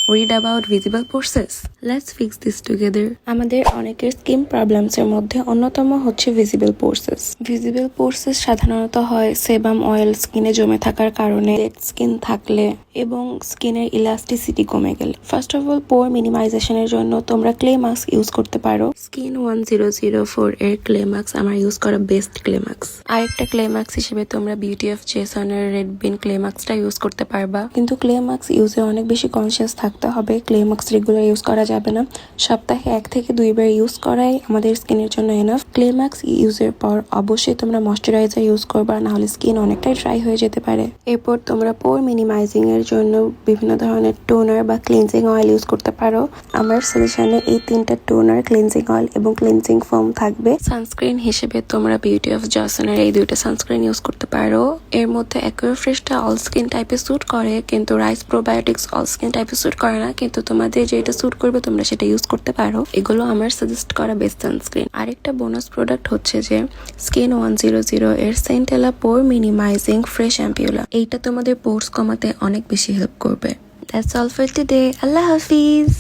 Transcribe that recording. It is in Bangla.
worried about visible pores? Let's fix this together. আমাদের অনেকের স্কিন প্রবলেমস এর মধ্যে অন্যতম হচ্ছে ভিজিবল পোরসেস। ভিজিবল পোরসেস সাধারণত হয় সেবাম অয়েল স্কিনে জমে থাকার কারণে, ডেড স্কিন থাকলে এবং স্কিনের ইলাস্টিসিটি কমে গেলে। ফার্স্ট অফ অল, পোর মিনিমাইজেশনের জন্য তোমরা ক্লে মাস্ক ইউজ করতে পারো। স্কিন 1004 এর ক্লে মাস্ক আমার ইউজ করা বেস্ট ক্লে মাস্ক। আরেকটা ক্লে মাস্ক হিসেবে তোমরা বিউটি অফ জেসনের রেড বিন ক্লে মাস্কটা ইউজ করতে পারবা। কিন্তু ক্লে মাস্ক ইউজে অনেক বেশি কনসিয়াস থাকতে হবে। ক্লে মাস্ক রেগুলার ইউজ করা যাবে না, সপ্তাহে 1 থেকে 2 বার ইউজ করাই আমাদের স্কিনের জন্য এনাফ। ক্লে মাস্ক ইউজের পর অবশ্যই তোমরা ময়শ্চারাইজার ইউজ করবা, না হলে স্কিন অনেকটাই ড্রাই হয়ে যেতে পারে। এরপর তোমরা পোর মিনিমাইজিং এর জন্য বিভিন্ন ধরনের টোনার বা ক্লিনজিং অয়েল ইউজ করতে পারো। আমার সাজেশনে এই 3টা টোনার, ক্লিনজিং অয়েল এবং ক্লিনজিং ফোম থাকবে। সানস্ক্রিন হিসেবে তোমরা বিউটি অফ জনসনের এই 2টা সানস্ক্রিন ইউজ করতে পারো। এর মধ্যে অ্যাকুয়াফ্রেশটা অল স্কিন টাইপে স্যুট করে, কিন্তু রাইস প্রোবায়োটিক্স অল স্কিন টাইপে স্যুট করে না, কিন্তু তোমাদের যেটা স্যুট করবে তোমরা সেটা ইউজ করতে পারো। এগুলো আমার সাজেস্ট করা বেস্ট সানস্ক্রিন। আরেকটা বোনাস প্রোডাক্ট হচ্ছে যে স্কিন 100 এর সেন্টেলা পোর মিনিমাইজিং ফ্রেশ অ্যাম্পিউলা। এইটা তোমাদের পোর্স কমাতে অনেক বেশি হেল্প করবে। That's all for today. Allah Hafiz.